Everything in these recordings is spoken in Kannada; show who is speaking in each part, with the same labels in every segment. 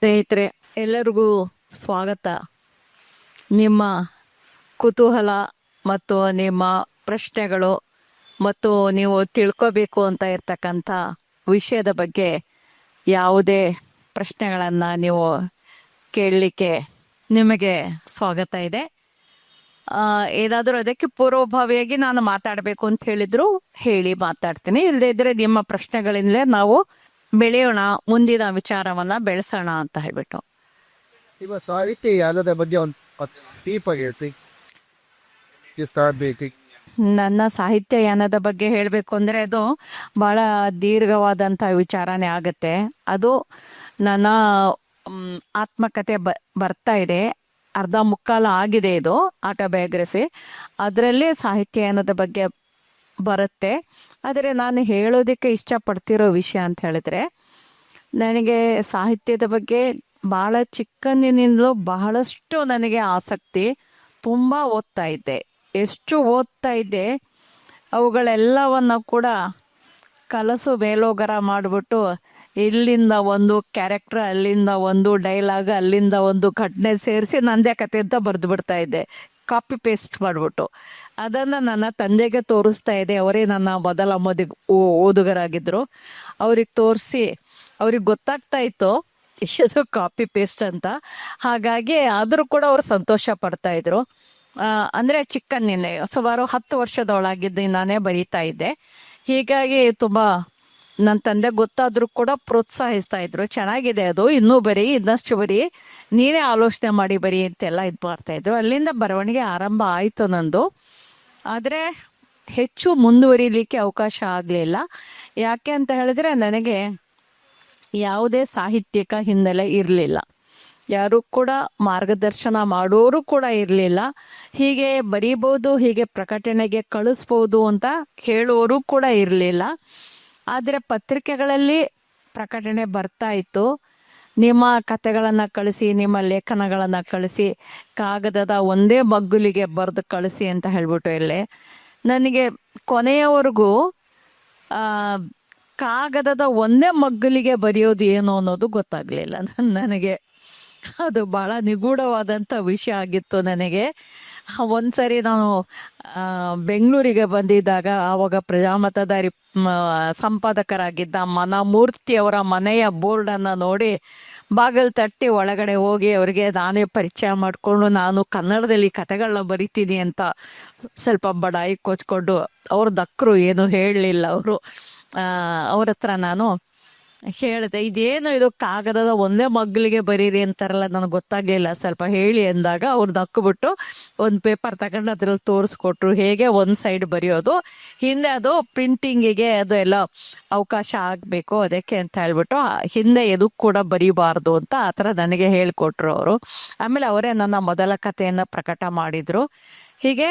Speaker 1: ಸ್ನೇಹಿತರೆ, ಎಲ್ಲರಿಗೂ ಸ್ವಾಗತ. ನಿಮ್ಮ ಕುತೂಹಲ ಮತ್ತು ನಿಮ್ಮ ಪ್ರಶ್ನೆಗಳು ಮತ್ತು ನೀವು ತಿಳ್ಕೋಬೇಕು ಅಂತ ಇರ್ತಕ್ಕಂಥ ವಿಷಯದ ಬಗ್ಗೆ ಯಾವುದೇ ಪ್ರಶ್ನೆಗಳನ್ನು ನೀವು ಕೇಳಲಿಕ್ಕೆ ನಿಮಗೆ ಸ್ವಾಗತ ಇದೆ. ಏನಾದರೂ ಅದಕ್ಕೆ ಪೂರ್ವಭಾವಿಯಾಗಿ ನಾನು ಮಾತಾಡಬೇಕು ಅಂತ ಹೇಳಿದ್ರು ಹೇಳಿ ಮಾತಾಡ್ತೀನಿ. ಇಲ್ಲದೇ ಇದ್ರೆ ನಿಮ್ಮ ಪ್ರಶ್ನೆಗಳಿಂದಲೇ ನಾವು ಬೆಳೆಯೋಣ, ಮುಂದಿನ ವಿಚಾರವನ್ನ ಬೆಳೆಸೋಣ ಅಂತ ಹೇಳ್ಬಿಟ್ಟು.
Speaker 2: ನಿಮ್ಮ ಸಾಹಿತ್ಯ ಯಾನದ ಬಗ್ಗೆ ಒಂದು ಡೀಪ್ ಆಗಿ ಹೇಳ್ತೀನಿ.
Speaker 1: ನನ್ನ ಸಾಹಿತ್ಯ ಯಾನದ ಬಗ್ಗೆ ಹೇಳಬೇಕು ಅಂದ್ರೆ ಅದು ಬಹಳ ದೀರ್ಘವಾದಂತ ವಿಚಾರನೇ ಆಗತ್ತೆ. ಅದು ನನ್ನ ಆತ್ಮಕಥೆ ಬರ್ತಾ ಇದೆ, ಅರ್ಧ ಮುಕ್ಕಾಲು ಆಗಿದೆ. ಇದು ಆಟೋಬಯೋಗ್ರಫಿ, ಅದರಲ್ಲಿ ಸಾಹಿತ್ಯ ಯಾನದ ಬಗ್ಗೆ ಬರುತ್ತೆ. ಆದರೆ ನಾನು ಹೇಳೋದಕ್ಕೆ ಇಷ್ಟಪಡ್ತಿರೋ ವಿಷಯ ಅಂತ ಹೇಳಿದ್ರೆ, ನನಗೆ ಸಾಹಿತ್ಯದ ಬಗ್ಗೆ ಬಹಳ ಚಿಕ್ಕಂದಿನಿಂದಲೂ ಬಹಳಷ್ಟು ನನಗೆ ಆಸಕ್ತಿ. ತುಂಬ ಓದ್ತಾ ಇದ್ದೆ. ಎಷ್ಟು ಓದ್ತಾ ಇದ್ದೆ, ಅವುಗಳೆಲ್ಲವನ್ನು ಕೂಡ ಕಲಸು ಮೇಲೋಗರ ಮಾಡಿಬಿಟ್ಟು ಇಲ್ಲಿಂದ ಒಂದು ಕ್ಯಾರೆಕ್ಟರ್, ಅಲ್ಲಿಂದ ಒಂದು ಡೈಲಾಗ್, ಅಲ್ಲಿಂದ ಒಂದು ಘಟನೆ ಸೇರಿಸಿ ನಂದೇ ಕತೆ ಅಂತ ಬರೆದು ಬಿಡ್ತಾ ಇದ್ದೆ, ಕಾಪಿ ಪೇಸ್ಟ್ ಮಾಡಿಬಿಟ್ಟು. ಅದನ್ನು ನನ್ನ ತಂದೆಗೆ ತೋರಿಸ್ತಾ ಇದೆ. ಅವರೇ ನನ್ನ ಮೊದಲ ಓದುಗರಾಗಿದ್ದರು. ಅವ್ರಿಗೆ ತೋರಿಸಿ ಅವ್ರಿಗೆ ಗೊತ್ತಾಗ್ತಾ ಇತ್ತು ಇದು ಕಾಪಿ ಪೇಸ್ಟ್ ಅಂತ. ಹಾಗಾಗಿ ಆದರೂ ಕೂಡ ಅವರು ಸಂತೋಷ ಪಡ್ತಾ ಇದ್ರು. ಅಂದರೆ ಚಿಕ್ಕನ್ನಿಂದ ಸುಮಾರು 10 ವರ್ಷದೊಳಗಿದ್ದು ನಾನೇ ಬರೀತಾ ಇದ್ದೆ. ಹೀಗಾಗಿ ತುಂಬ ನನ್ನ ತಂದೆ ಗೊತ್ತಾದ್ರೂ ಕೂಡ ಪ್ರೋತ್ಸಾಹಿಸ್ತಾ ಇದ್ರು. ಚೆನ್ನಾಗಿದೆ ಅದು, ಇನ್ನೂ ಬರೀ, ಇನ್ನಷ್ಟು ಬರೀ, ನೀನೇ ಆಲೋಚನೆ ಮಾಡಿ ಬರೀ ಅಂತೆಲ್ಲ ಇದು ಮಾಡ್ತಾ ಇದ್ರು. ಅಲ್ಲಿಂದ ಬರವಣಿಗೆ ಆರಂಭ ಆಯಿತು ನಂದು. ಆದರೆ ಹೆಚ್ಚು ಮುಂದುವರಿಲಿಕ್ಕೆ ಅವಕಾಶ ಆಗಲಿಲ್ಲ. ಯಾಕೆ ಅಂತ ಹೇಳಿದ್ರೆ, ನನಗೆ ಯಾವುದೇ ಸಾಹಿತ್ಯಿಕ ಹಿನ್ನೆಲೆ ಇರಲಿಲ್ಲ. ಯಾರು ಕೂಡ ಮಾರ್ಗದರ್ಶನ ಮಾಡೋರು ಕೂಡ ಇರಲಿಲ್ಲ. ಹೀಗೆ ಬರೀಬೋದು, ಹೀಗೆ ಪ್ರಕಟಣೆಗೆ ಕಳಿಸ್ಬೋದು ಅಂತ ಹೇಳೋರು ಕೂಡ ಇರಲಿಲ್ಲ. ಆದರೆ ಪತ್ರಿಕೆಗಳಲ್ಲಿ ಪ್ರಕಟಣೆ ಬರ್ತಾ ಇತ್ತು, ನಿಮ್ಮ ಕಥೆಗಳನ್ನು ಕಳಿಸಿ, ನಿಮ್ಮ ಲೇಖನಗಳನ್ನು ಕಳಿಸಿ, ಕಾಗದದ ಒಂದೇ ಮಗ್ಗುಲಿಗೆ ಬರೆದು ಕಳಿಸಿ ಅಂತ ಹೇಳ್ಬಿಟ್ಟು ಇಲ್ಲೇ ನನಗೆ ಕೊನೆಯವರೆಗೂ ಕಾಗದದ ಒಂದೇ ಮಗ್ಗುಲಿಗೆ ಬರೆಯೋದು ಏನು ಅನ್ನೋದು ಗೊತ್ತಾಗ್ಲಿಲ್ಲ ನನಗೆ. ಅದು ಬಹಳ ನಿಗೂಢವಾದಂಥ ವಿಷಯ ಆಗಿತ್ತು ನನಗೆ. ಒಂದ್ಸರಿ ನಾನು ಬೆಂಗಳೂರಿಗೆ ಬಂದಿದ್ದಾಗ, ಆವಾಗ ಪ್ರಜಾಮತದಾರಿ ಸಂಪಾದಕರಾಗಿದ್ದ ಮನಮೂರ್ತಿಯವರ ಮನೆಯ ಬೋರ್ಡನ್ನು ನೋಡಿ ಬಾಗಿಲು ತಟ್ಟಿ ಒಳಗಡೆ ಹೋಗಿ ಅವರಿಗೆ ನಾನೇ ಪರಿಚಯ ಮಾಡಿಕೊಂಡು, ನಾನು ಕನ್ನಡದಲ್ಲಿ ಕತೆಗಳನ್ನ ಬರಿತೀನಿ ಅಂತ ಸ್ವಲ್ಪ ಬಡಾಯಿ ಕೊಚ್ಕೊಂಡು, ಅವ್ರ ದಕ್ಕರು ಏನು ಹೇಳಲಿಲ್ಲ. ಅವ್ರ ಹತ್ರ ನಾನು ಹೇಳಿದೆ, ಇದೇನು ಇದು ಕಾಗದದ ಒಂದೇ ಮಗ್ಲಿಗೆ ಬರೀರಿ ಅಂತಾರಲ್ಲ, ನನಗೆ ಗೊತ್ತಾಗ್ಲಿಲ್ಲ, ಸ್ವಲ್ಪ ಹೇಳಿ ಅಂದಾಗ ಅವ್ರು ದಕ್ಬಿಟ್ಟು ಒಂದು ಪೇಪರ್ ತಗೊಂಡು ಅದ್ರಲ್ಲಿ ತೋರಿಸ್ಕೊಟ್ರು ಹೇಗೆ ಒಂದು ಸೈಡ್ ಬರೆಯೋದು, ಹಿಂದೆ ಅದು ಪ್ರಿಂಟಿಂಗಿಗೆ ಅದು ಎಲ್ಲ ಅವಕಾಶ ಆಗಬೇಕು ಅದಕ್ಕೆ ಅಂತ ಹೇಳ್ಬಿಟ್ಟು ಹಿಂದೆ ಎದು ಕೂಡ ಬರೀಬಾರ್ದು ಅಂತ ಆ ಥರ ನನಗೆ ಹೇಳಿಕೊಟ್ರು ಅವರು. ಆಮೇಲೆ ಅವರೇ ನನ್ನ ಮೊದಲ ಕಥೆಯನ್ನು ಪ್ರಕಟ ಮಾಡಿದ್ರು. ಹೀಗೆ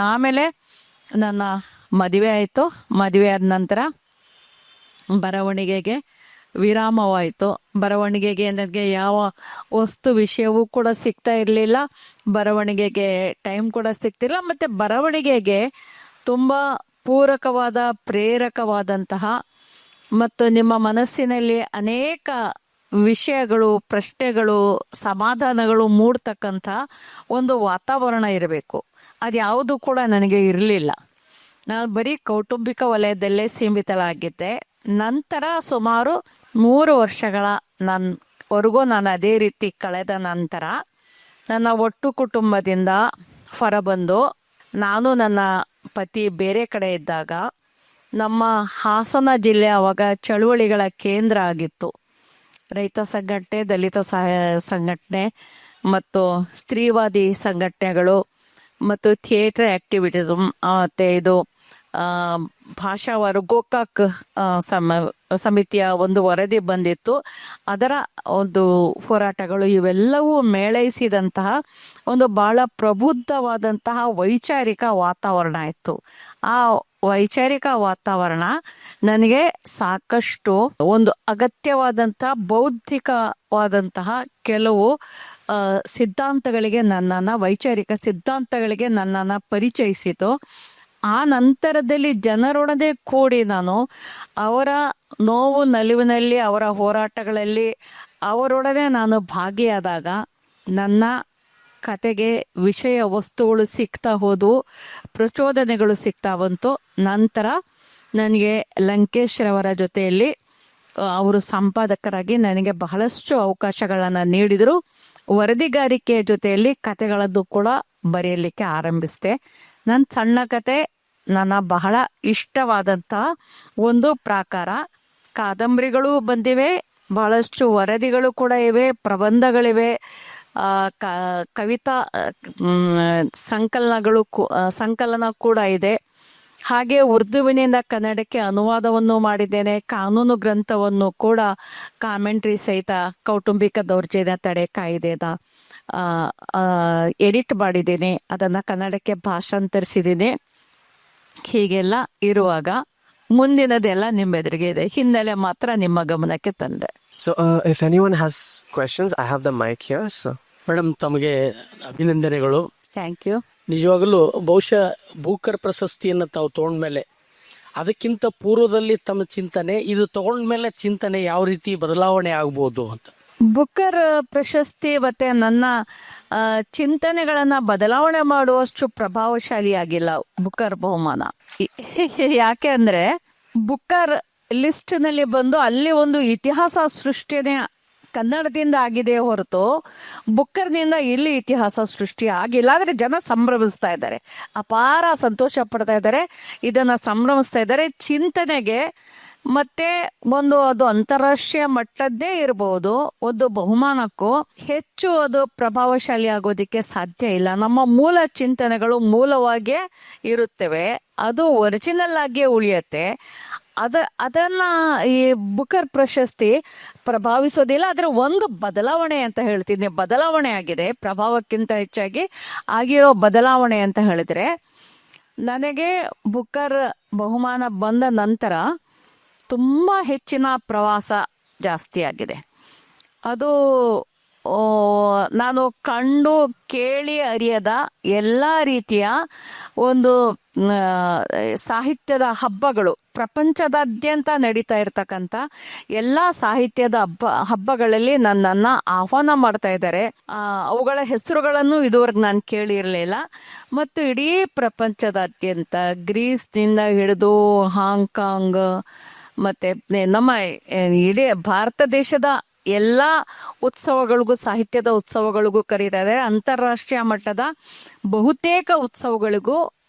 Speaker 1: ಆಮೇಲೆ ನನ್ನ ಮದುವೆ ಆಯಿತು. ಮದುವೆ ಆದ ನಂತರ ಬರವಣಿಗೆಗೆ ವಿರಾಮವಾಯಿತು. ಬರವಣಿಗೆಗೆ ನನಗೆ ಯಾವ ವಸ್ತು ವಿಷಯವೂ ಕೂಡ ಸಿಗ್ತಾ ಇರಲಿಲ್ಲ, ಬರವಣಿಗೆಗೆ ಟೈಮ್ ಕೂಡ ಸಿಗ್ತಿಲ್ಲ. ಮತ್ತು ಬರವಣಿಗೆಗೆ ತುಂಬ ಪೂರಕವಾದ, ಪ್ರೇರಕವಾದಂತಹ ಮತ್ತು ನಿಮ್ಮ ಮನಸ್ಸಿನಲ್ಲಿ ಅನೇಕ ವಿಷಯಗಳು, ಪ್ರಶ್ನೆಗಳು, ಸಮಾಧಾನಗಳು ಮೂಡ್ತಕ್ಕಂಥ ಒಂದು ವಾತಾವರಣ ಇರಬೇಕು. ಅದ್ಯಾವುದು ಕೂಡ ನನಗೆ ಇರಲಿಲ್ಲ. ನಾನು ಬರೀ ಕೌಟುಂಬಿಕ ವಲಯದಲ್ಲೇ ಸೀಮಿತಳಾಗಿದ್ದೆ. ನಂತರ ಸುಮಾರು 3 ವರ್ಷಗಳ ವರೆಗೂ ನಾನು ಅದೇ ರೀತಿ ಕಳೆದ ನಂತರ ನನ್ನ ಒಟ್ಟು ಕುಟುಂಬದಿಂದ ಹೊರಬಂದು, ನಾನು ನನ್ನ ಪತಿ ಬೇರೆ ಕಡೆ ಇದ್ದಾಗ, ನಮ್ಮ ಹಾಸನ ಜಿಲ್ಲೆ ಆವಾಗ ಚಳುವಳಿಗಳ ಕೇಂದ್ರ ಆಗಿತ್ತು. ರೈತ ಸಂಘಟನೆ, ದಲಿತ ಸಂಘಟನೆ ಮತ್ತು ಸ್ತ್ರೀವಾದಿ ಸಂಘಟನೆಗಳು ಮತ್ತು ಥಿಯೇಟರ್ ಆಕ್ಟಿವಿಟೀಸ್, ಮತ್ತು ಇದು ಭಾಷಾವಾರು ಗೋಕಾಕ್ ಸಮಿತಿಯ ಒಂದು ವರದಿ ಬಂದಿತ್ತು. ಅದರ ಒಂದು ಹೋರಾಟಗಳು ಇವೆಲ್ಲವೂ ಮೇಳೈಸಿದಂತಹ ಒಂದು ಬಹಳ ಪ್ರಬುದ್ಧವಾದಂತಹ ವೈಚಾರಿಕ ವಾತಾವರಣ ಇತ್ತು. ಆ ವೈಚಾರಿಕ ವಾತಾವರಣ ನನಗೆ ಸಾಕಷ್ಟು ಒಂದು ಅಗತ್ಯವಾದಂತಹ ಬೌದ್ಧಿಕವಾದಂತಹ ಕೆಲವು ಸಿದ್ಧಾಂತಗಳಿಗೆ ವೈಚಾರಿಕ ಸಿದ್ಧಾಂತಗಳಿಗೆ ನನ್ನನ್ನು ಪರಿಚಯಿಸಿತು. ಆ ನಂತರದಲ್ಲಿ ಜನರೊಡನೆ ಕೂಡಿ ನಾನು ಅವರ ನೋವು ನಲಿವಿನಲ್ಲಿ, ಅವರ ಹೋರಾಟಗಳಲ್ಲಿ, ಅವರೊಡನೆ ನಾನು ಭಾಗಿಯಾದಾಗ ನನ್ನ ಕತೆಗೆ ವಿಷಯ ವಸ್ತುಗಳು ಸಿಗ್ತಾ ಹೋದವು, ಪ್ರಚೋದನೆಗಳು ಸಿಗ್ತಾ ಬಂತು. ನಂತರ ನನಗೆ ಲಂಕೇಶ್ರವರ ಜೊತೆಯಲ್ಲಿ ಅವರು ಸಂಪಾದಕರಾಗಿ ನನಗೆ ಬಹಳಷ್ಟು ಅವಕಾಶಗಳನ್ನು ನೀಡಿದರು. ವರದಿಗಾರಿಕೆಯ ಜೊತೆಯಲ್ಲಿ ಕತೆಗಳನ್ನು ಕೂಡ ಬರೆಯಲಿಕ್ಕೆ ಆರಂಭಿಸಿದೆ. ನನ್ನ ಸಣ್ಣ ಕತೆ ನನ್ನ ಬಹಳ ಇಷ್ಟವಾದಂತಹ ಒಂದು ಪ್ರಾಕಾರ. ಕಾದಂಬರಿಗಳು ಬಂದಿವೆ, ಬಹಳಷ್ಟು ವರದಿಗಳು ಕೂಡ ಇವೆ, ಪ್ರಬಂಧಗಳಿವೆ, ಕವಿತಾ ಸಂಕಲನ ಕೂಡ ಇದೆ. ಹಾಗೆ ಉರ್ದುವಿನಿಂದ ಕನ್ನಡಕ್ಕೆ ಅನುವಾದವನ್ನು ಮಾಡಿದ್ದೇನೆ. ಕಾನೂನು ಗ್ರಂಥವನ್ನು ಕೂಡ ಕಾಮೆಂಟ್ರಿ ಸಹಿತ ಕೌಟುಂಬಿಕ ದೌರ್ಜನ್ಯ ತಡೆ ಕಾಯ್ದೆನ ಎಡಿಟ್ ಮಾಡಿದ್ದೇನೆ, ಅದನ್ನ ಕನ್ನಡಕ್ಕೆ ಭಾಷಾಂತರಿಸಿದ್ದೀನಿ. ಹೀಗೆಲ್ಲ ಇರುವಾಗ ಮುಂದಿನದೆಲ್ಲ ನಿಮ್ಮೆದುರಿಗೆ ಇದೆ, ಹಿನ್ನೆಲೆ ಮಾತ್ರ ನಿಮ್ಮ ಗಮನಕ್ಕೆ ತಂದೆ.
Speaker 3: So, if anyone has questions, I have the mic here. So,
Speaker 4: madam, ತಮಗೆ ಅಭಿನಂದನೆಗಳು.
Speaker 1: Thank you.
Speaker 4: ನಿಜವಾಗಲೂ ಬಹುಶಃ ಬೂಕರ್ ಪ್ರಶಸ್ತಿಯನ್ನು ತಾವು ತಗೊಂಡ್ಮೇಲೆ ಅದಕ್ಕಿಂತ ಪೂರ್ವದಲ್ಲಿ ತಮ್ಮ ಚಿಂತನೆ, ಇದು ತಗೊಂಡ್ಮೇಲೆ ಚಿಂತನೆ ಯಾವ ರೀತಿ ಬದಲಾವಣೆ ಆಗ್ಬೋದು ಅಂತ?
Speaker 1: ಬುಕ್ಕರ್ ಪ್ರಶಸ್ತಿ ಮತ್ತೆ ನನ್ನ ಚಿಂತನೆಗಳನ್ನ ಬದಲಾವಣೆ ಮಾಡುವಷ್ಟು ಪ್ರಭಾವಶಾಲಿಯಾಗಿಲ್ಲ ಬುಕ್ಕರ್ ಬಹುಮಾನ. ಯಾಕೆ ಅಂದ್ರೆ ಬುಕ್ಕರ್ ಲಿಸ್ಟ್ ನಲ್ಲಿ ಬಂದು ಅಲ್ಲಿ ಒಂದು ಇತಿಹಾಸ ಸೃಷ್ಟಿನೇ ಕನ್ನಡದಿಂದ ಆಗಿದೆ ಹೊರತು ಬುಕ್ಕರ್ನಿಂದ ಇಲ್ಲಿ ಇತಿಹಾಸ ಸೃಷ್ಟಿ ಆಗಿಲ್ಲ. ಆದ್ರೆ ಜನ ಸಂಭ್ರಮಿಸ್ತಾ ಇದ್ದಾರೆ, ಅಪಾರ ಸಂತೋಷ ಪಡ್ತಾ ಇದ್ದಾರೆ, ಇದನ್ನ ಸಂಭ್ರಮಿಸ್ತಾ ಇದ್ದಾರೆ. ಚಿಂತನೆಗೆ ಮತ್ತೆ ಅದು ಅಂತಾರಾಷ್ಟ್ರೀಯ ಮಟ್ಟದ್ದೇ ಇರಬಹುದು, ಒಂದು ಬಹುಮಾನಕ್ಕೂ ಹೆಚ್ಚು ಅದು ಪ್ರಭಾವಶಾಲಿ ಆಗೋದಿಕ್ಕೆ ಸಾಧ್ಯ ಇಲ್ಲ. ನಮ್ಮ ಮೂಲ ಚಿಂತನೆಗಳು ಮೂಲವಾಗಿಯೇ ಇರುತ್ತವೆ, ಅದು ಒರಿಜಿನಲ್ ಆಗಿಯೇ ಉಳಿಯತ್ತೆ. ಅದನ್ನ ಈ ಬುಕರ್ ಪ್ರಶಸ್ತಿ ಪ್ರಭಾವಿಸೋದಿಲ್ಲ. ಅದರ ಒಂದು ಬದಲಾವಣೆ ಅಂತ ಹೇಳ್ತೀನಿ, ಬದಲಾವಣೆ ಆಗಿದೆ, ಪ್ರಭಾವಕ್ಕಿಂತ ಹೆಚ್ಚಾಗಿ ಆಗಿರೋ ಬದಲಾವಣೆ ಅಂತ ಹೇಳಿದ್ರೆ, ನನಗೆ ಬುಕರ್ ಬಹುಮಾನ ಬಂದ ನಂತರ ತುಂಬ ಹೆಚ್ಚಿನ ಪ್ರವಾಸ ಜಾಸ್ತಿ ಆಗಿದೆ. ಅದು ನಾನು ಕಂಡು ಕೇಳಿ ಅರಿಯದ ಎಲ್ಲ ರೀತಿಯ ಒಂದು ಸಾಹಿತ್ಯದ ಹಬ್ಬಗಳು, ಪ್ರಪಂಚದಾದ್ಯಂತ ನಡೀತಾ ಇರ್ತಕ್ಕಂಥ ಎಲ್ಲ ಸಾಹಿತ್ಯದ ಹಬ್ಬಗಳಲ್ಲಿ ನನ್ನನ್ನು ಆಹ್ವಾನ ಮಾಡ್ತಾ ಇದ್ದಾರೆ. ಅವುಗಳ ಹೆಸರುಗಳನ್ನು ಇದುವರೆಗೆ ನಾನು ಕೇಳಿರಲಿಲ್ಲ. ಮತ್ತು ಇಡೀ ಪ್ರಪಂಚದಾದ್ಯಂತ ಗ್ರೀಸ್ನಿಂದ ಹಿಡಿದು ಹಾಂಗ್ಕಾಂಗ್ ಮತ್ತೆ ನಮ್ಮ ಇಡೀ ಭಾರತ ದೇಶದ ಎಲ್ಲ ಉತ್ಸವಗಳಿಗೂ, ಸಾಹಿತ್ಯದ ಉತ್ಸವಗಳಿಗೂ ಕರೀತಾ ಇದ್ದಾರೆ. ಅಂತಾರಾಷ್ಟ್ರೀಯ ಮಟ್ಟದ ಬಹುತೇಕ ಉತ್ಸವಗಳಿಗೂ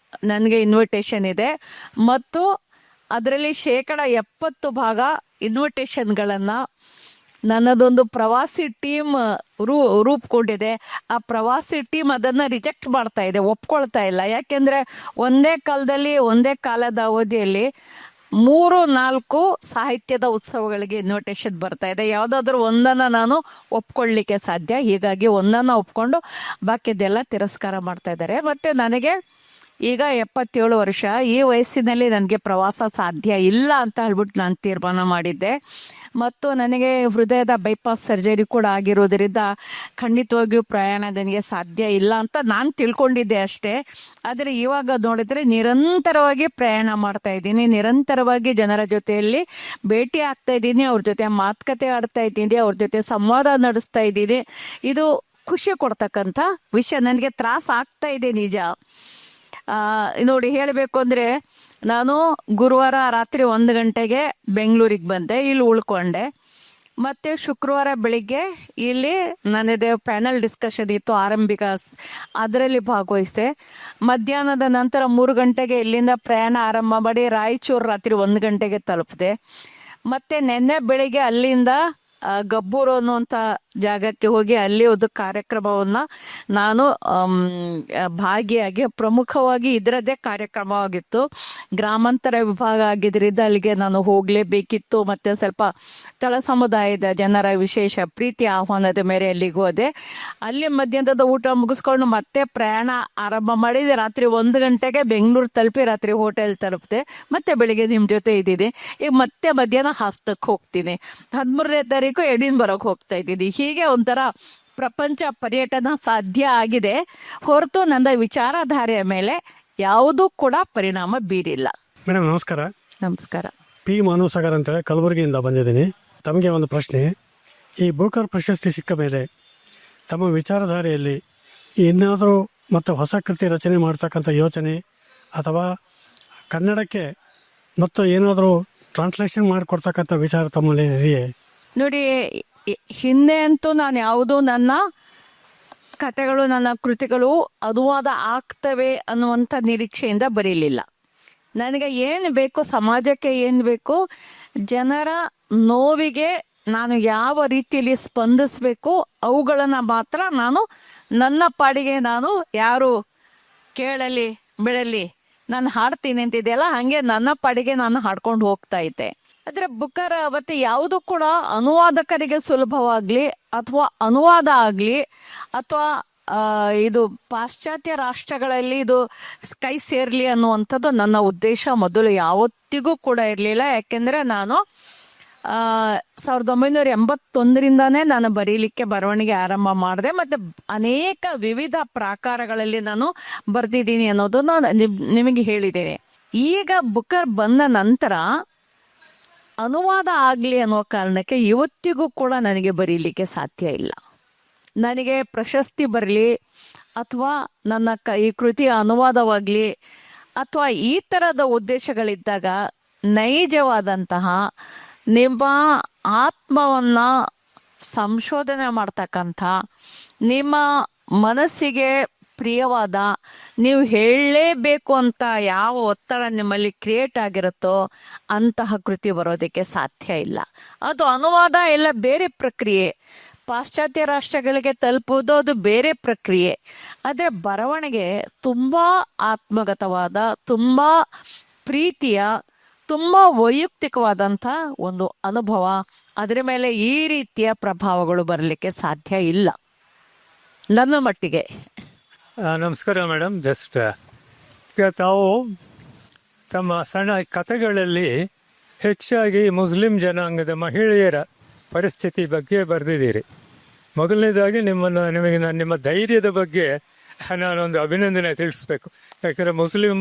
Speaker 1: ನನಗೆ ಇನ್ವಿಟೇಷನ್ ಇದೆ. ಮತ್ತು ಅದರಲ್ಲಿ 70% ಇನ್ವಿಟೇಷನ್ಗಳನ್ನು ನನ್ನದೊಂದು ಪ್ರವಾಸಿ ಟೀಮ್ ರೂಪುಗೊಂಡಿದೆ. ಆ ಪ್ರವಾಸಿ ಟೀಮ್ ಅದನ್ನು ರಿಜೆಕ್ಟ್ ಮಾಡ್ತಾ ಇದೆ, ಒಪ್ಕೊಳ್ತಾ ಇಲ್ಲ. ಯಾಕೆಂದರೆ ಒಂದೇ ಕಾಲದ ಅವಧಿಯಲ್ಲಿ 3-4 ಸಾಹಿತ್ಯದ ಉತ್ಸವಗಳಿಗೆ ಇನ್ವಿಟೇಷನ್ ಬರ್ತಾ ಇದೆ. ಯಾವುದಾದ್ರೂ ಒಂದನ್ನು ನಾನು ಒಪ್ಕೊಳ್ಳಿಕ್ಕೆ ಸಾಧ್ಯ. ಹೀಗಾಗಿ ಒಂದನ್ನು ಒಪ್ಕೊಂಡು ಬಾಕಿದೆಲ್ಲ ತಿರಸ್ಕಾರ ಮಾಡ್ತಾ ಇದ್ದಾರೆ. ಮತ್ತು ನನಗೆ ಈಗ 77 ವರ್ಷ, ಈ ವಯಸ್ಸಿನಲ್ಲಿ ನನಗೆ ಪ್ರವಾಸ ಸಾಧ್ಯ ಇಲ್ಲ ಅಂತ ಹೇಳ್ಬಿಟ್ಟು ನಾನು ತೀರ್ಮಾನ ಮಾಡಿದ್ದೆ. ಮತ್ತು ನನಗೆ ಹೃದಯದ ಬೈಪಾಸ್ ಸರ್ಜರಿ ಕೂಡ ಆಗಿರೋದ್ರಿಂದ ಖಂಡಿತವಾಗಿಯೂ ಪ್ರಯಾಣ ನನಗೆ ಸಾಧ್ಯ ಇಲ್ಲ ಅಂತ ನಾನು ತಿಳ್ಕೊಂಡಿದ್ದೆ ಅಷ್ಟೇ. ಆದರೆ ಇವಾಗ ನೋಡಿದ್ರೆ ನಿರಂತರವಾಗಿ ಪ್ರಯಾಣ ಮಾಡ್ತಾ ಇದ್ದೀನಿ, ನಿರಂತರವಾಗಿ ಜನರ ಜೊತೆಯಲ್ಲಿ ಭೇಟಿ ಆಗ್ತಾ ಇದ್ದೀನಿ, ಅವ್ರ ಜೊತೆ ಮಾತುಕತೆ ಆಡ್ತಾ ಇದ್ದೀನಿ, ಅವ್ರ ಜೊತೆ ಸಂವಾದ ನಡೆಸ್ತಾ ಇದ್ದೀನಿ. ಇದು ಖುಷಿ ಕೊಡ್ತಕ್ಕಂಥ ವಿಷಯ. ನನಗೆ ತ್ರಾಸ ಆಗ್ತಾ ಇದೆ ನಿಜ. ನೋಡಿ, ಹೇಳಬೇಕು ಅಂದರೆ ನಾನು ಗುರುವಾರ ರಾತ್ರಿ 1 ಗಂಟೆಗೆ ಬೆಂಗಳೂರಿಗೆ ಬಂದೆ, ಇಲ್ಲಿ ಉಳ್ಕೊಂಡೆ. ಮತ್ತು ಶುಕ್ರವಾರ ಬೆಳಿಗ್ಗೆ ಇಲ್ಲಿ ನನ್ನದೇ ಪ್ಯಾನಲ್ ಡಿಸ್ಕಷನ್ ಇತ್ತು ಆರಂಭಿಕ, ಅದರಲ್ಲಿ ಭಾಗವಹಿಸಿದೆ. ಮಧ್ಯಾಹ್ನದ ನಂತರ 3 ಗಂಟೆಗೆ ಇಲ್ಲಿಂದ ಪ್ರಯಾಣ ಆರಂಭ ಮಾಡಿ ರಾಯಚೂರು ರಾತ್ರಿ 1 ಗಂಟೆಗೆ ತಲುಪಿದೆ. ಮತ್ತು ನಿನ್ನೆ ಬೆಳಿಗ್ಗೆ ಅಲ್ಲಿಂದ ಗಬ್ಬೂರು ಅನ್ನುವಂಥ ಜಾಗಕ್ಕೆ ಹೋಗಿ ಅಲ್ಲಿ ಒಂದು ಕಾರ್ಯಕ್ರಮವನ್ನು ನಾನು ಭಾಗಿಯಾಗಿ, ಪ್ರಮುಖವಾಗಿ ಇದರದ್ದೇ ಕಾರ್ಯಕ್ರಮವಾಗಿತ್ತು. ಗ್ರಾಮಾಂತರ ವಿಭಾಗ ಆಗಿದ್ದರಿಂದ ಅಲ್ಲಿಗೆ ನಾನು ಹೋಗಲೇಬೇಕಿತ್ತು. ಮತ್ತು ಸ್ವಲ್ಪ ತಳ ಸಮುದಾಯದ ಜನರ ವಿಶೇಷ ಪ್ರೀತಿ ಆಹ್ವಾನದ ಮೇರೆ ಅಲ್ಲಿಗೆ ಹೋದೆ. ಅಲ್ಲಿ ಮಧ್ಯಾಹ್ನದ ಊಟ ಮುಗಿಸ್ಕೊಂಡು ಮತ್ತೆ ಪ್ರಯಾಣ ಆರಂಭ ಮಾಡಿದೆ. ರಾತ್ರಿ 1 ಗಂಟೆಗೆ ಬೆಂಗಳೂರು ತಲುಪಿ ರಾತ್ರಿ ಹೋಟೆಲ್ ತಲುಪಿದೆ. ಮತ್ತೆ ಬೆಳಿಗ್ಗೆ ನಿಮ್ಮ ಜೊತೆ ಇದ್ದೀನಿ. ಈಗ ಮತ್ತೆ ಮಧ್ಯಾಹ್ನ ಹಾಸನಕ್ಕೆ ಹೋಗ್ತೀನಿ. 13ನೇ ತಾರೀಕು ಎಡಿನ್ಬರ್ಗ್ ಹೋಗ್ತಾ ಇದ್ದೀನಿ. ಹೀಗೆ ಒಂಥರ ಪ್ರಪಂಚ ಪರ್ಯಟನ ಸಾಧ್ಯ ಆಗಿದೆ ಹೊರತು ನನ್ನ ವಿಚಾರಧಾರೆಯ ಮೇಲೆ ಯಾವುದೂ ಕೂಡ ಪರಿಣಾಮ ಬೀರಿಲ್ಲ.
Speaker 5: ಮೇಡಮ್ ನಮಸ್ಕಾರ.
Speaker 1: ನಮಸ್ಕಾರ.
Speaker 5: ಪಿ ಮಾನವಸಾಗರ್ ಅಂತೇಳಿ ಕಲಬುರಗಿಯಿಂದ ಬಂದಿದ್ದೀನಿ. ತಮಗೆ ಒಂದು ಪ್ರಶ್ನೆ. ಈ ಬೂಕರ್ ಪ್ರಶಸ್ತಿ ಸಿಕ್ಕ ಮೇಲೆ ತಮ್ಮ ವಿಚಾರಧಾರೆಯಲ್ಲಿ ಏನಾದರೂ ಮತ್ತು ಹೊಸ ಕೃತಿ ರಚನೆ ಮಾಡ್ತಕ್ಕಂಥ ಯೋಚನೆ ಅಥವಾ ಕನ್ನಡಕ್ಕೆ ಮತ್ತು ಏನಾದರೂ ಟ್ರಾನ್ಸ್ಲೇಷನ್ ಮಾಡಿಕೊಡ್ತಕ್ಕಂಥ ವಿಚಾರ ತಮ್ಮಲ್ಲಿ ಇದೆಯೇ?
Speaker 1: ನೋಡಿ, ಹಿಂದೆ ಅಂತೂ ನಾನು ಯಾವುದೂ ನನ್ನ ಕಥೆಗಳು, ನನ್ನ ಕೃತಿಗಳು ಅನುವಾದ ಆಗ್ತವೆ ಅನ್ನುವಂಥ ನಿರೀಕ್ಷೆಯಿಂದ ಬರೀಲಿಲ್ಲ. ನನಗೆ ಏನು ಬೇಕು, ಸಮಾಜಕ್ಕೆ ಏನು ಬೇಕು, ಜನರ ನೋವಿಗೆ ನಾನು ಯಾವ ರೀತಿಯಲ್ಲಿ ಸ್ಪಂದಿಸಬೇಕು, ಅವುಗಳನ್ನು ಮಾತ್ರ ನಾನು ನನ್ನ ಪಾಡಿಗೆ ನಾನು ಯಾರು ಕೇಳಲಿ ಬಿಡಲಿ ನಾನು ಹಾಡ್ತೀನಿ ಅಂತಿದೆಯಲ್ಲ, ಹಾಗೆ ನನ್ನ ಪಾಡಿಗೆ ನಾನು ಹಾಡ್ಕೊಂಡು ಹೋಗ್ತಾ ಇದ್ದೆ. ಆದರೆ ಬುಕ್ಕರ್ ಅವತ್ತು ಯಾವುದು ಕೂಡ ಅನುವಾದಕರಿಗೆ ಸುಲಭವಾಗಲಿ ಅಥವಾ ಅನುವಾದ ಆಗಲಿ ಅಥವಾ ಇದು ಪಾಶ್ಚಾತ್ಯ ರಾಷ್ಟ್ರಗಳಲ್ಲಿ ಇದು ಕೈ ಸೇರಲಿ ಅನ್ನುವಂಥದ್ದು ನನ್ನ ಉದ್ದೇಶ ಮೊದಲು ಯಾವತ್ತಿಗೂ ಕೂಡ ಇರಲಿಲ್ಲ. ಯಾಕೆಂದರೆ ನಾನು 1981ರಿಂದಾನೇ ನಾನು ಬರೀಲಿಕ್ಕೆ ಬರವಣಿಗೆ ಆರಂಭ ಮಾಡಿದೆ. ಮತ್ತು ಅನೇಕ ವಿವಿಧ ಪ್ರಾಕಾರಗಳಲ್ಲಿ ನಾನು ಬರೆದಿದ್ದೀನಿ ಅನ್ನೋದನ್ನು ನಿಮಗೆ ಹೇಳಿದ್ದೇನೆ. ಈಗ ಬುಕ್ಕರ್ ಬಂದ ನಂತರ ಅನುವಾದ ಆಗಲಿ ಅನ್ನೋ ಕಾರಣಕ್ಕೆ ಇವತ್ತಿಗೂ ಕೂಡ ನನಗೆ ಬರೀಲಿಕ್ಕೆ ಸಾಧ್ಯ ಇಲ್ಲ. ನನಗೆ ಪ್ರಶಸ್ತಿ ಬರಲಿ ಅಥವಾ ನನ್ನ ಈ ಕೃತಿಯ ಅನುವಾದವಾಗಲಿ ಅಥವಾ ಈ ಥರದ ಉದ್ದೇಶಗಳಿದ್ದಾಗ ನೈಜವಾದಂತಹ ನಿಮ್ಮ ಆತ್ಮವನ್ನು ಸಂಶೋಧನೆ ಮಾಡ್ತಕ್ಕಂಥ, ನಿಮ್ಮ ಮನಸ್ಸಿಗೆ ಪ್ರಿಯವಾದ, ನೀವು ಹೇಳಲೇಬೇಕು ಅಂತ ಯಾವ ಒತ್ತಡ ನಿಮ್ಮಲ್ಲಿ ಕ್ರಿಯೇಟ್ ಆಗಿರುತ್ತೋ ಅಂತಹ ಕೃತಿ ಬರೋದಕ್ಕೆ ಸಾಧ್ಯ ಇಲ್ಲ. ಅದು ಅನುವಾದ ಎಲ್ಲ ಬೇರೆ ಪ್ರಕ್ರಿಯೆ, ಪಾಶ್ಚಾತ್ಯ ರಾಷ್ಟ್ರಗಳಿಗೆ ತಲುಪುವುದು ಅದು ಬೇರೆ ಪ್ರಕ್ರಿಯೆ. ಆದರೆ ಬರವಣಿಗೆ ತುಂಬ ಆತ್ಮಗತವಾದ, ತುಂಬ ಪ್ರೀತಿಯ, ತುಂಬ ವೈಯಕ್ತಿಕವಾದಂಥ ಒಂದು ಅನುಭವ. ಅದರ ಮೇಲೆ ಈ ರೀತಿಯ ಪ್ರಭಾವಗಳು ಬರಲಿಕ್ಕೆ ಸಾಧ್ಯ ಇಲ್ಲ ನನ್ನ ಮಟ್ಟಿಗೆ.
Speaker 6: ನಮಸ್ಕಾರ ಮೇಡಮ್. ಜಸ್ಟ್ ಈಗ ತಾವು ತಮ್ಮ ಸಣ್ಣ ಕಥೆಗಳಲ್ಲಿ ಹೆಚ್ಚಾಗಿ ಮುಸ್ಲಿಂ ಜನಾಂಗದ ಮಹಿಳೆಯರ ಪರಿಸ್ಥಿತಿ ಬಗ್ಗೆ ಬರೆದಿದ್ದೀರಿ. ಮೊದಲನೇದಾಗಿ ನಿಮಗೆ ನಾನು ನಿಮ್ಮ ಧೈರ್ಯದ ಬಗ್ಗೆ ನಾನೊಂದು ಅಭಿನಂದನೆ ತಿಳಿಸ್ಬೇಕು. ಯಾಕಂದರೆ ಮುಸ್ಲಿಂ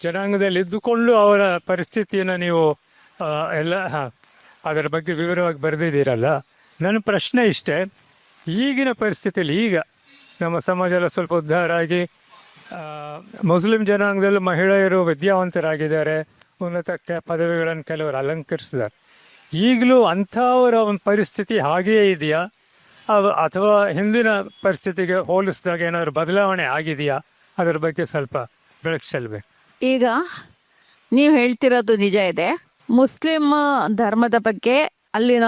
Speaker 6: ಜನಾಂಗದಲ್ಲಿ ಇದ್ದುಕೊಂಡು ಅವರ ಪರಿಸ್ಥಿತಿಯನ್ನು ನೀವು ಎಲ್ಲ ಅದರ ಬಗ್ಗೆ ವಿವರವಾಗಿ ಬರೆದಿದ್ದೀರಲ್ಲ. ನನ್ನ ಪ್ರಶ್ನೆ ಇಷ್ಟೇ, ಈಗಿನ ಪರಿಸ್ಥಿತಿಯಲ್ಲಿ ಈಗ ನಮ್ಮ ಸಮಾಜ ಎಲ್ಲ ಸ್ವಲ್ಪ ಉದ್ಧಾರ ಆಗಿ ಮುಸ್ಲಿಂ ಜನಾಂಗದಲ್ಲೂ ಮಹಿಳೆಯರು ವಿದ್ಯಾವಂತರಾಗಿದ್ದಾರೆ, ಉನ್ನತ ಪದವಿಗಳನ್ನು ಕೆಲವರು ಅಲಂಕರಿಸಿದ್ದಾರೆ. ಈಗಲೂ ಅಂಥವರ ಒಂದು ಪರಿಸ್ಥಿತಿ ಹಾಗೆಯೇ ಇದೆಯಾ ಅಥವಾ ಹಿಂದಿನ ಪರಿಸ್ಥಿತಿಗೆ ಹೋಲಿಸಿದಾಗ ಏನಾದರೂ ಬದಲಾವಣೆ ಆಗಿದೆಯಾ? ಅದರ ಬಗ್ಗೆ ಸ್ವಲ್ಪ ಬೆಳಕು ಚೆಲ್ಲಬೇಕು.
Speaker 1: ಈಗ ನೀವು ಹೇಳ್ತಿರೋದು ನಿಜ ಇದೆ. ಮುಸ್ಲಿಂ ಧರ್ಮದ ಬಗ್ಗೆ, ಅಲ್ಲಿನ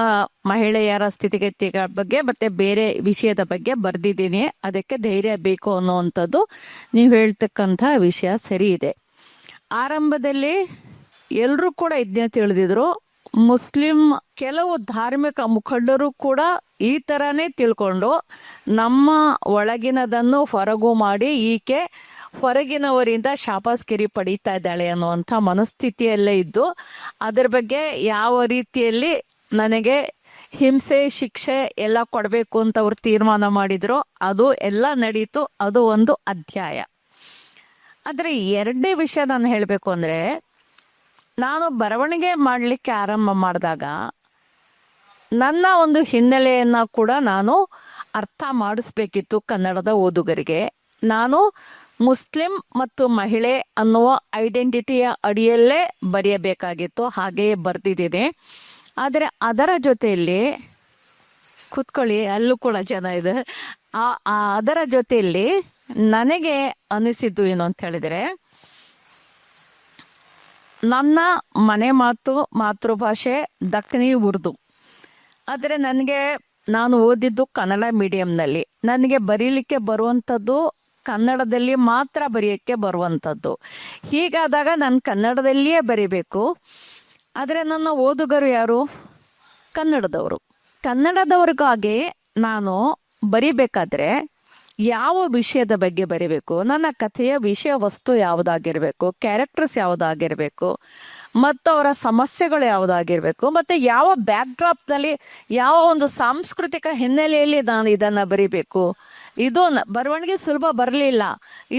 Speaker 1: ಮಹಿಳೆಯರ ಸ್ಥಿತಿಗತಿಗಳ ಬಗ್ಗೆ ಮತ್ತೆ ಬೇರೆ ವಿಷಯದ ಬಗ್ಗೆ ಬರೆದಿದ್ದೀನಿ. ಅದಕ್ಕೆ ಧೈರ್ಯ ಬೇಕು ಅನ್ನುವಂಥದ್ದು ನೀವು ಹೇಳ್ತಕ್ಕಂಥ ವಿಷಯ ಸರಿ ಇದೆ. ಆರಂಭದಲ್ಲಿ ಎಲ್ಲರೂ ಕೂಡ ಇದನ್ನೇ ತಿಳಿದಿದ್ರು. ಮುಸ್ಲಿಂ ಕೆಲವು ಧಾರ್ಮಿಕ ಮುಖಂಡರು ಕೂಡ ಈ ಥರನೇ ತಿಳ್ಕೊಂಡು ನಮ್ಮ ಒಳಗಿನದನ್ನು ಹೊರಗು ಮಾಡಿ ಈಕೆ ಹೊರಗಿನವರಿಂದ ಶಾಪಾಸ್ಕಿರಿ ಪಡೀತಾ ಇದ್ದಾಳೆ ಅನ್ನುವಂಥ ಮನಸ್ಥಿತಿಯಲ್ಲೇ ಇದ್ದು ಅದರ ಬಗ್ಗೆ ಯಾವ ರೀತಿಯಲ್ಲಿ ನನಗೆ ಹಿಂಸೆ ಶಿಕ್ಷೆ ಎಲ್ಲ ಕೊಡಬೇಕು ಅಂತ ಅವ್ರು ತೀರ್ಮಾನ ಮಾಡಿದ್ರು ಅದು ಎಲ್ಲ ನಡೀತು. ಅದು ಒಂದು ಅಧ್ಯಾಯ. ಆದರೆ ಎರಡನೇ ವಿಷಯ ನಾನು ಹೇಳಬೇಕು ಅಂದರೆ, ನಾನು ಬರವಣಿಗೆ ಮಾಡಲಿಕ್ಕೆ ಆರಂಭ ಮಾಡಿದಾಗ ನನ್ನ ಒಂದು ಹಿನ್ನೆಲೆಯನ್ನು ಕೂಡ ನಾನು ಅರ್ಥ ಮಾಡಿಸ್ಬೇಕಿತ್ತು ಕನ್ನಡದ ಓದುಗರಿಗೆ. ನಾನು ಮುಸ್ಲಿಂ ಮತ್ತು ಮಹಿಳೆ ಅನ್ನುವ ಐಡೆಂಟಿಟಿಯ ಅಡಿಯಲ್ಲೇ ಬರೆಯಬೇಕಾಗಿತ್ತು, ಹಾಗೆಯೇ ಬರೆದಿದ್ದೀನಿ. ಆದರೆ ಅದರ ಜೊತೆಯಲ್ಲಿ ಕೂತ್ಕೊಳ್ಳಿ, ಅಲ್ಲೂ ಕೂಡ ಜನ ಇದೆ. ಅದರ ಜೊತೆಯಲ್ಲಿ ನನಗೆ ಅನಿಸಿದ್ದು ಏನು ಅಂತ ಹೇಳಿದರೆ, ನನ್ನ ಮನೆ ಮಾತು ಮಾತೃಭಾಷೆ ದಕ್ಕನಿ ಉರ್ದು. ಆದರೆ ನಾನು ಓದಿದ್ದು ಕನ್ನಡ ಮೀಡಿಯಂನಲ್ಲಿ. ನನಗೆ ಬರೀಲಿಕ್ಕೆ ಬರುವಂಥದ್ದು ಕನ್ನಡದಲ್ಲಿ ಮಾತ್ರ ಬರೆಯೋಕ್ಕೆ ಬರುವಂಥದ್ದು. ಹೀಗಾದಾಗ ನಾನು ಕನ್ನಡದಲ್ಲಿಯೇ ಬರೀಬೇಕು. ಆದರೆ ನನ್ನ ಓದುಗರು ಯಾರು? ಕನ್ನಡದವರು. ಕನ್ನಡದವ್ರಿಗಾಗಿ ನಾನು ಬರಿಬೇಕಾದ್ರೆ ಯಾವ ವಿಷಯದ ಬಗ್ಗೆ ಬರೀಬೇಕು, ನನ್ನ ಕಥೆಯ ವಿಷಯ ವಸ್ತು ಯಾವುದಾಗಿರಬೇಕು, ಕ್ಯಾರೆಕ್ಟರ್ಸ್ ಯಾವುದಾಗಿರಬೇಕು, ಮತ್ತು ಅವರ ಸಮಸ್ಯೆಗಳು ಯಾವುದಾಗಿರಬೇಕು, ಮತ್ತು ಯಾವ ಬ್ಯಾಕ್ಡ್ರಾಪ್ನಲ್ಲಿ ಯಾವ ಒಂದು ಸಾಂಸ್ಕೃತಿಕ ಹಿನ್ನೆಲೆಯಲ್ಲಿ ನಾನು ಇದನ್ನು ಬರಿಬೇಕು. ಇದು ಬರವಣಿಗೆ ಸುಲಭ ಬರಲಿಲ್ಲ.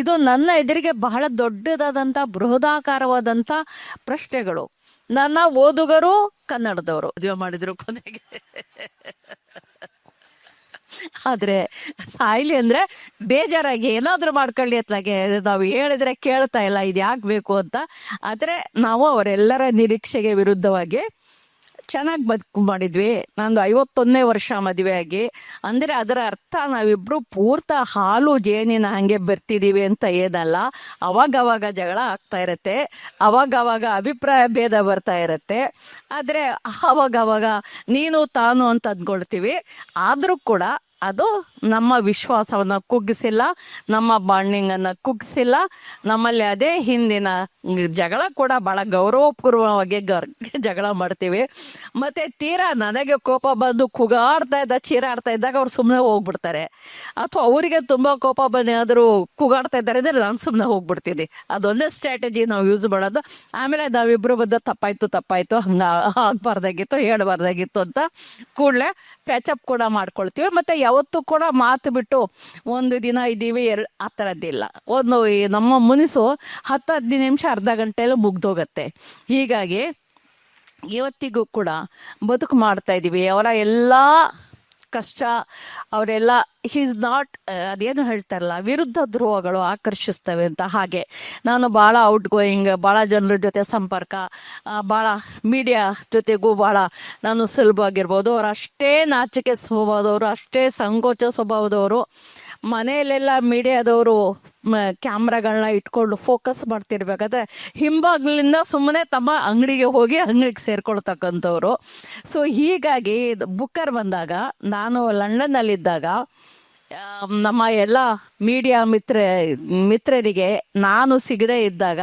Speaker 1: ಇದು ನನ್ನ ಎದುರಿಗೆ ಬಹಳ ದೊಡ್ಡದಾದಂಥ ಬೃಹದಾಕಾರವಾದಂಥ ಪ್ರಶ್ನೆಗಳು. ನನ್ನ ಓದುಗರು ಕನ್ನಡದವರು ಮದುವೆ ಮಾಡಿದ್ರು ಕೊನೆಗೆ. ಆದ್ರೆ ಸಾಯ್ಲಿ ಅಂದ್ರೆ ಬೇಜಾರಾಗಿ ಏನಾದ್ರೂ ಮಾಡ್ಕೊಳ್ಳಿ ಅತ್ಲಾಗೆ ನಾವು ಹೇಳಿದ್ರೆ ಕೇಳ್ತಾ ಇಲ್ಲ, ಇದು ಯಾಕೆ ಬೇಕು ಅಂತ. ಆದ್ರೆ ನಾವು ಅವರೆಲ್ಲರ ನಿರೀಕ್ಷೆಗೆ ವಿರುದ್ಧವಾಗಿ ಚೆನ್ನಾಗಿ ಬದುಕು ಮಾಡಿದ್ವಿ. ನಂದು 51ನೇ ವರ್ಷ ಮದುವೆ ಆಗಿ. ಅಂದ್ರೆ ಅದರ ಅರ್ಥ ನಾವಿಬ್ರು ಪೂರ್ತ ಹಾಲು ಜೇನಿನ ಹಂಗೆ ಬರ್ತಿದೀವಿ ಅಂತ ಏನಲ್ಲ. ಅವಾಗವಾಗ ಜಗಳ ಆಗ್ತಾ ಇರತ್ತೆ, ಅವಾಗವಾಗ ಅಭಿಪ್ರಾಯ ಭೇದ ಬರ್ತಾ ಇರತ್ತೆ. ಆದ್ರೆ ಅವಾಗವಾಗ ನೀನು ತಾನು ಅಂತ ಅಂದ್ಕೊಳ್ತೀವಿ. ಆದ್ರೂ ಕೂಡ ಅದು ನಮ್ಮ ವಿಶ್ವಾಸವನ್ನ ಕುಗ್ಗಿಸಿಲ್ಲ, ನಮ್ಮ ಬಾಂಡಿಂಗ್ ಅನ್ನ ಕುಗ್ಗಿಸಿಲ್ಲ. ನಮ್ಮಲ್ಲಿ ಅದೇ ಹಿಂದಿನ ಜಗಳ ಕೂಡ ಬಹಳ ಗೌರವಪೂರ್ವವಾಗಿ ಜಗಳ ಮಾಡ್ತೀವಿ. ಮತ್ತೆ ತೀರಾ ನನಗೆ ಕೋಪ ಬಂದು ಚೀರಾಡ್ತಾ ಇದ್ದಾಗ ಅವ್ರು ಸುಮ್ಮನೆ ಹೋಗ್ಬಿಡ್ತಾರೆ, ಅಥವಾ ಅವರಿಗೆ ತುಂಬಾ ಕೋಪ ಬಂದು ಏನಾದ್ರು ಕೂಗಾಡ್ತಾ ಇದ್ದಾರೆ ಅಂದ್ರೆ ನಾನು ಸುಮ್ಮನೆ ಹೋಗ್ಬಿಡ್ತೀನಿ. ಅದೊಂದೇ ಸ್ಟ್ರಾಟಜಿ ನಾವು ಯೂಸ್ ಮಾಡೋದು. ಆಮೇಲೆ ನಾವಿಬ್ರು ಬಂದು ತಪ್ಪಾಯ್ತು ಹಂಗ ಆಗ್ಬಾರ್ದಾಗಿತ್ತು, ಹೇಳ್ಬಾರ್ದಾಗಿತ್ತು ಅಂತ ಕೂಡಲೇ ಪ್ಯಾಚಪ್ ಕೂಡ ಮಾಡ್ಕೊಳ್ತೀವಿ. ಮತ್ತೆ ಯಾವತ್ತೂ ಕೂಡ ಮಾತು ಬಿಟ್ಟು ಒಂದು ದಿನ ಇದ್ದೀವಿ ಆ ಥರದ್ದಿಲ್ಲ. ನಮ್ಮ ಮುನಿಸು 10-15 ನಿಮಿಷ ಅರ್ಧ ಗಂಟೆಯಲ್ಲಿ ಮುಗ್ದೋಗತ್ತೆ. ಹೀಗಾಗಿ ಇವತ್ತಿಗೂ ಕೂಡ ಬದುಕು ಮಾಡ್ತಾ ಇದ್ದೀವಿ. ಅವರ ಎಲ್ಲ ಕಷ್ಟ ಅವರೆಲ್ಲ ಈಸ್ ನಾಟ್, ಅದೇನು ಹೇಳ್ತಾರಲ್ಲ, ವಿರುದ್ಧ ಧ್ರುವಗಳು ಆಕರ್ಷಿಸ್ತವೆ ಅಂತ. ಹಾಗೆ ನಾನು ಭಾಳ ಔಟ್ ಗೋಯಿಂಗ್, ಭಾಳ ಜನರ ಜೊತೆ ಸಂಪರ್ಕ, ಭಾಳ ಮೀಡಿಯಾ ಜೊತೆಗೂ ಭಾಳ ನಾನು ಸುಲಭವಾಗಿರ್ಬೋದು. ಅವ್ರು ಅಷ್ಟೇ ನಾಚಿಕೆ ಸ್ವಭಾವದವರು, ಅಷ್ಟೇ ಸಂಕೋಚ ಸ್ವಭಾವದವರು. ಮನೆಯಲ್ಲೆಲ್ಲ ಮೀಡಿಯಾದವರು ಕ್ಯಾಮ್ರಾಗಳನ್ನ ಇಟ್ಕೊಂಡು ಫೋಕಸ್ ಮಾಡ್ತಿರ್ಬೇಕಾದ್ರೆ ಹಿಂಬಾಗ್ಲಿಂದ ಸುಮ್ಮನೆ ತಮ್ಮ ಅಂಗಡಿಗೆ ಸೇರ್ಕೊಳ್ತಕ್ಕಂಥವ್ರು. ಸೊ ಹೀಗಾಗಿ ಬುಕ್ಕರ್ ಬಂದಾಗ, ನಾನು ಲಂಡನ್ನಲ್ಲಿದ್ದಾಗ ನಮ್ಮ ಎಲ್ಲ ಮೀಡಿಯಾ ಮಿತ್ರರಿಗೆ ನಾನು ಸಿಗದೆ ಇದ್ದಾಗ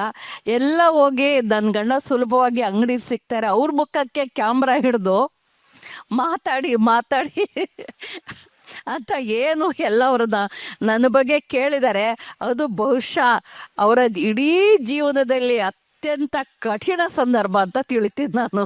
Speaker 1: ಎಲ್ಲ ಹೋಗಿ ನನ್ನ ಗಂಡ ಸುಲಭವಾಗಿ ಅಂಗಡಿ ಸಿಗ್ತಾರೆ, ಅವ್ರ ಮುಖಕ್ಕೆ ಕ್ಯಾಮ್ರಾ ಹಿಡಿದು ಮಾತಾಡಿ ಅಂತ ಏನು ಎಲ್ಲವ್ರನ್ನ ನನ್ನ ಬಗ್ಗೆ ಕೇಳಿದ್ದಾರೆ. ಅದು ಬಹುಶಃ ಅವರ ಇಡೀ ಜೀವನದಲ್ಲಿ ಅತ್ಯಂತ ಕಠಿಣ ಸಂದರ್ಭ ಅಂತ ತಿಳಿತೀನಿ ನಾನು.